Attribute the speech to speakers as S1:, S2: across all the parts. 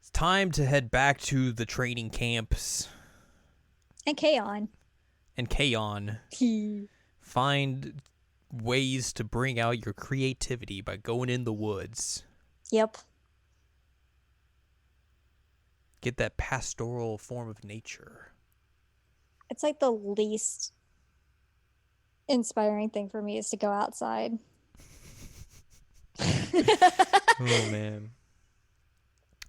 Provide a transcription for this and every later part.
S1: It's time to head back to the training camps
S2: And Kaon.
S1: and Kaon. Find ways to bring out your creativity by going in the woods.
S2: Yep.
S1: Get that pastoral form of nature.
S2: It's like the least inspiring thing for me is to go outside.
S1: Oh, man.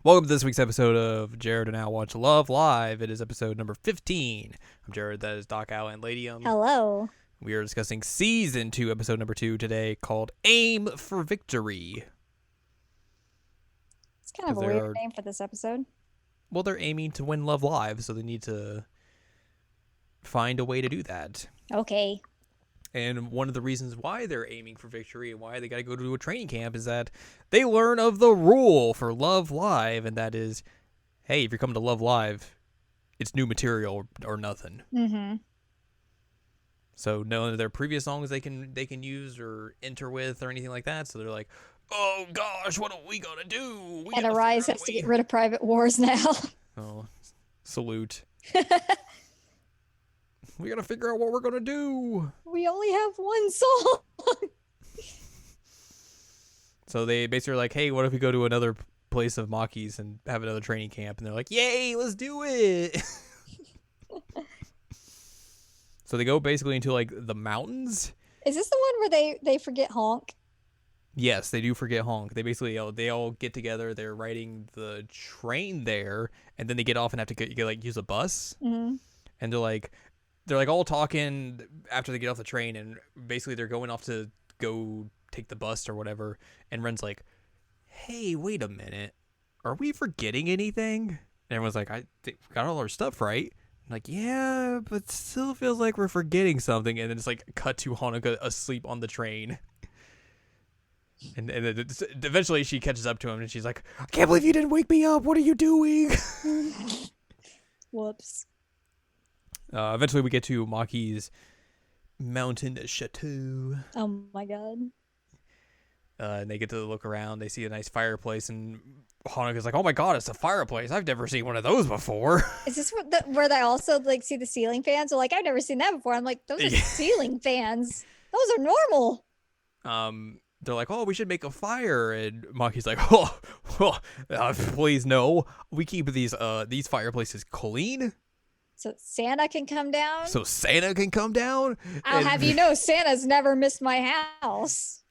S1: Welcome to this week's episode of Jared and Al Watch Love Live. It is episode number 15. I'm Jared, that is Doc Al and Ladium.
S2: Hello.
S1: We are discussing season 2, episode number 2 today, called Aim for Victory.
S2: It's kind of a weird name for this episode.
S1: Well, they're aiming to win Love Live, so they need to find a way to do that.
S2: Okay.
S1: And one of the reasons why they're aiming for victory and why they got to go to a training camp is that they learn of the rule for Love Live, and that is, hey, if you're coming to Love Live, it's new material or nothing.
S2: Mm-hmm.
S1: So none of their previous songs they can use or enter with or anything like that. So they're like, oh gosh, what are we gonna do?
S2: And Arise has to get rid of Private Wars now.
S1: Oh, salute. We gotta figure out what we're gonna do.
S2: We only have one song.
S1: So they basically are like, hey, what if we go to another place of Maki's and have another training camp? And they're like, yay, let's do it. So they go basically into like the mountains.
S2: Is this the one where they forget Honk?
S1: Yes, they do forget Honk. They basically they all get together. They're riding the train there, and then they get off and have to like use a bus.
S2: Mm-hmm.
S1: And they're like all talking after they get off the train, and basically they're going off to go take the bus or whatever. And Ren's like, "Hey, wait a minute, are we forgetting anything?" And everyone's like, "I think we got all our stuff right." I'm like, yeah, but still feels like we're forgetting something. And then it's like cut to Hanukkah asleep on the train. And then eventually she catches up to him and she's like, I can't believe you didn't wake me up. What are you doing?
S2: Whoops.
S1: Eventually we get to Maki's mountain chateau.
S2: Oh my god.
S1: And they get to look around. They see a nice fireplace, and Hanukkah's like, "Oh my god, it's a fireplace! I've never seen one of those before."
S2: Is this where they also like see the ceiling fans? They're like, I've never seen that before. I'm like, those are ceiling fans. Those are normal.
S1: They're like, "Oh, we should make a fire," and Maki's like, "Please no. We keep these fireplaces clean,
S2: so Santa can come down.
S1: So Santa can come down."
S2: I'll have you know, Santa's never missed my house.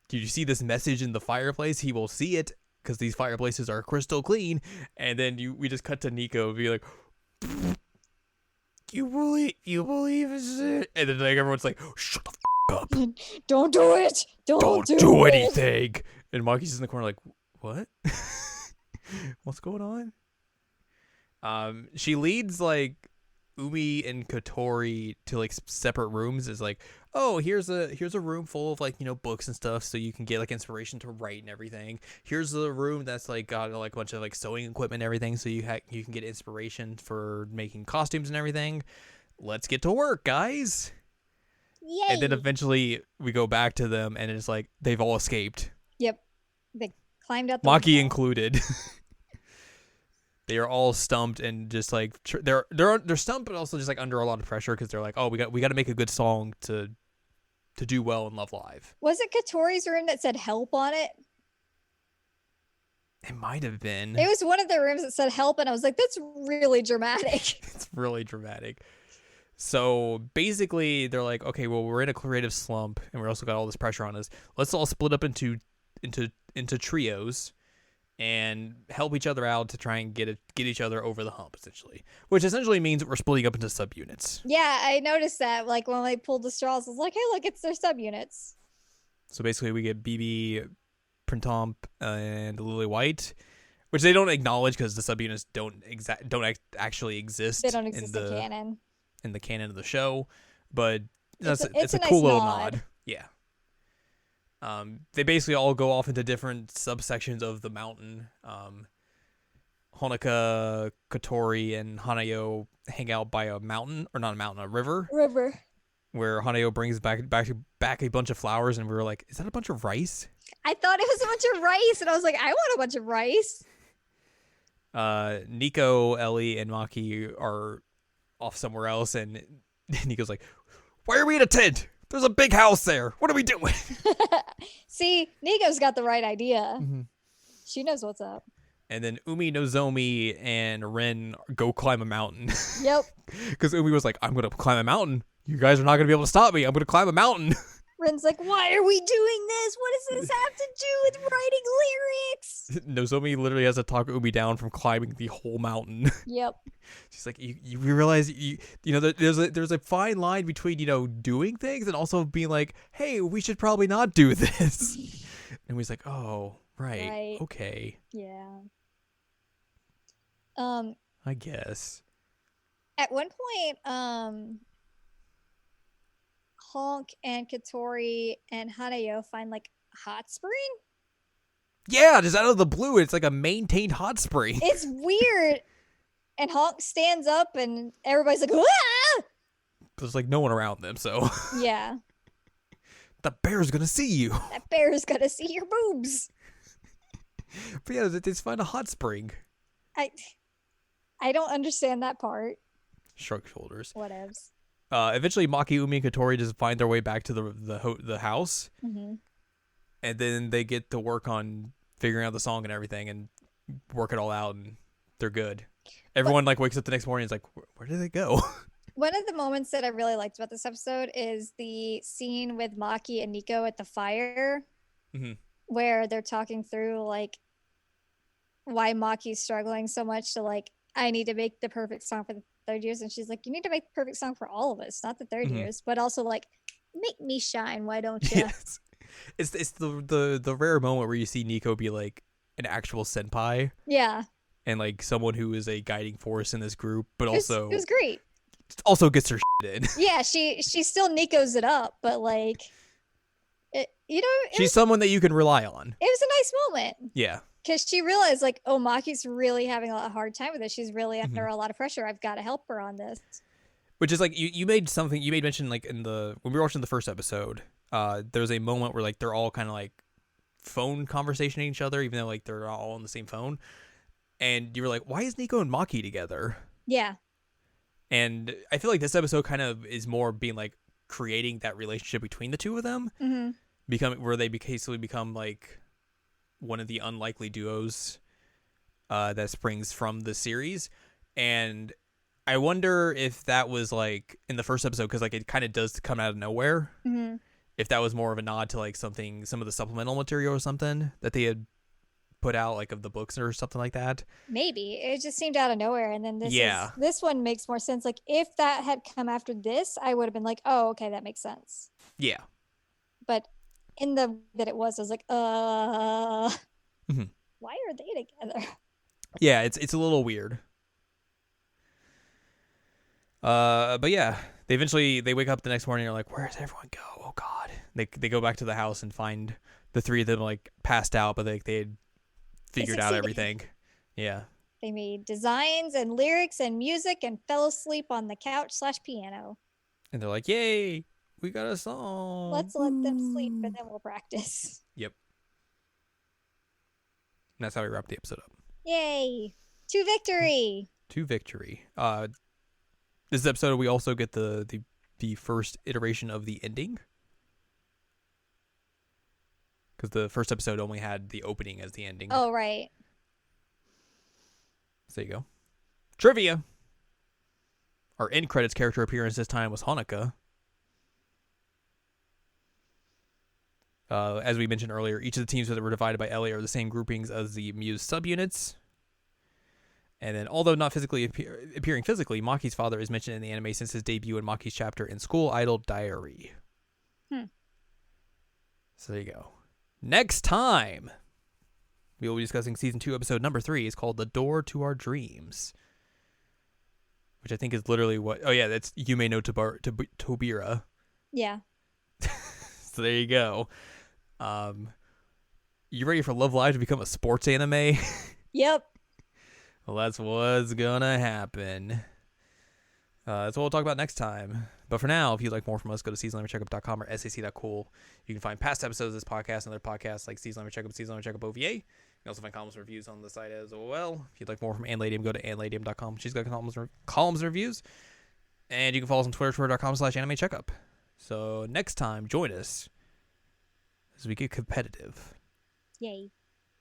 S1: Did you see this message in the fireplace? He will see it because these fireplaces are crystal clean. And then we just cut to Nico and be like, you believe it? And then like everyone's like, shut the up.
S2: Don't do it. Don't
S1: do anything. And Maki's just in the corner like, what? What's going on? She leads like Umi and Kotori to like separate rooms. Is like, oh, here's a room full of like, you know, books and stuff, so you can get like inspiration to write and everything. Here's the room that's like got like a bunch of like sewing equipment and everything, so you can get inspiration for making costumes and everything. Let's get to work, guys.
S2: Yay.
S1: And then eventually we go back to them, and it's like they've all escaped.
S2: Yep, they climbed up.
S1: Maki included. They are all stumped and just like they're stumped, but also just like under a lot of pressure because they're like, oh, we got to make a good song to do well in Love Live.
S2: Was it Kotori's room that said help on it?
S1: It might have been.
S2: It was one of the rooms that said help, and I was like, that's really dramatic.
S1: It's really dramatic. So basically, they're like, okay, well, we're in a creative slump, and we also got all this pressure on us. Let's all split up into trios and help each other out to try and get each other over the hump, essentially. Which essentially means we're splitting up into subunits.
S2: Yeah, I noticed that. Like when they pulled the straws, I was like, hey, look, it's their subunits.
S1: So basically, we get BB, Printemps, and Lily White, which they don't acknowledge because the subunits don't actually exist.
S2: They don't exist in canon.
S1: In the canon of the show, but it's a
S2: nice
S1: cool little
S2: nod.
S1: Yeah. They basically all go off into different subsections of the mountain. Honoka, Kotori, and Hanayo hang out by a mountain, or not a mountain, a river. Where Hanayo brings back a bunch of flowers, and we were like, is that a bunch of rice?
S2: I thought it was a bunch of rice, and I was like, I want a bunch of rice.
S1: Nico, Ellie, and Maki are off somewhere else, and Nico's like, "Why are we in a tent? There's a big house there. What are we doing?"
S2: See, Nico's got the right idea.
S1: Mm-hmm.
S2: She knows what's up.
S1: And then Umi, Nozomi, and Ren go climb a mountain.
S2: Yep.
S1: Because Umi was like, "I'm going to climb a mountain. You guys are not going to be able to stop me. I'm going to climb a mountain."
S2: Ren's like, why are we doing this? What does this have to do with writing lyrics?
S1: Nozomi literally has to talk Umi down from climbing the whole mountain.
S2: Yep.
S1: She's like, you realize there's a fine line between doing things and also being like, hey, we should probably not do this. And he's like, oh, right. Okay.
S2: Yeah.
S1: I guess.
S2: At one point, Honk and Katori and Hanayo find like a hot spring.
S1: Yeah, just out of the blue, it's like a maintained hot spring.
S2: It's weird. And Honk stands up and everybody's like, ah!
S1: There's like no one around them, so.
S2: Yeah.
S1: The bear's gonna see you.
S2: That bear's gonna see your boobs.
S1: But yeah, they find a hot spring.
S2: I don't understand that part.
S1: Shrug shoulders.
S2: Whatevs.
S1: Eventually, Maki, Umi, and Katori just find their way back to the house.
S2: Mm-hmm.
S1: And then they get to work on figuring out the song and everything and work it all out, and they're good. Everyone wakes up the next morning and is like, where did they go?
S2: One of the moments that I really liked about this episode is the scene with Maki and Nico at the fire, where they're talking through why Maki's struggling so much to I need to make the perfect song for the third years, and she's like, you need to make the perfect song for all of us, not the third years, but also make me shine, why don't you?
S1: Yes. It's the rare moment where you see Nico be like an actual senpai.
S2: Yeah.
S1: And someone who is a guiding force in this group, but
S2: it was great.
S1: Also gets her shit in.
S2: Yeah, she still Nico's it up, but
S1: she's someone that you can rely on.
S2: It was a nice moment.
S1: Yeah.
S2: Because she realized oh, Maki's really having a hard time with this. She's really under a lot of pressure. I've got to help her on this.
S1: Which is you made mention when we were watching the first episode, there's a moment where they're all kind of phone conversationing each other, even though they're all on the same phone. And you were like, why is Nico and Maki together?
S2: Yeah.
S1: And I feel like this episode kind of is more being creating that relationship between the two of them, where they basically become one of the unlikely duos that springs from the series. And I wonder if that was in the first episode, because it kind of does come out of nowhere. Mm-hmm. If that was more of a nod to some of the supplemental material or something that they had put out of the books or something like that.
S2: Maybe it just seemed out of nowhere, and then this one makes more sense. If that had come after this, I would have been oh, okay, that makes sense.
S1: Yeah.
S2: But in the that it was, I was why are they together?
S1: Yeah, it's a little weird. But yeah, they wake up the next morning and are like, where does everyone go? Oh God. They go back to the house and find the three of them passed out, but they had figured out everything. Yeah.
S2: They made designs and lyrics and music and fell asleep on the couch/piano.
S1: And they're like, yay, we got a song.
S2: Let's let them sleep and then we'll practice.
S1: Yep. And that's how we wrap the episode up.
S2: Yay. To victory.
S1: To victory. This episode we also get the first iteration of the ending. Because the first episode only had the opening as the ending.
S2: Oh, right.
S1: So there you go. Trivia. Our end credits character appearance this time was Hanukkah. As we mentioned earlier, each of the teams that were divided by Ellie are the same groupings as the Muse subunits. And then, although not physically appearing physically, Maki's father is mentioned in the anime since his debut in Maki's chapter in School Idol Diary. So there you go. Next time, we will be discussing Season 2, Episode number 3. It's called The Door to Our Dreams. Which I think is literally what... Oh, yeah, that's Yume no Tobira.
S2: Yeah.
S1: So there you go. You ready for Love Live to become a sports anime?
S2: Yep.
S1: Well, that's what's gonna happen. That's what we'll talk about next time. But for now, if you'd like more from us, go to seasonlanguagecheckup.com or sac.cool. You can find past episodes of this podcast and other podcasts like Season Language Checkup, Season Language Checkup OVA, can also find columns and reviews on the site as well. If you'd like more from Ann Ladium, go to annladium.com. She's got columns and reviews. And you can follow us on Twitter, twitter.com/anime checkup. So next time, join us as we get competitive.
S2: Yay.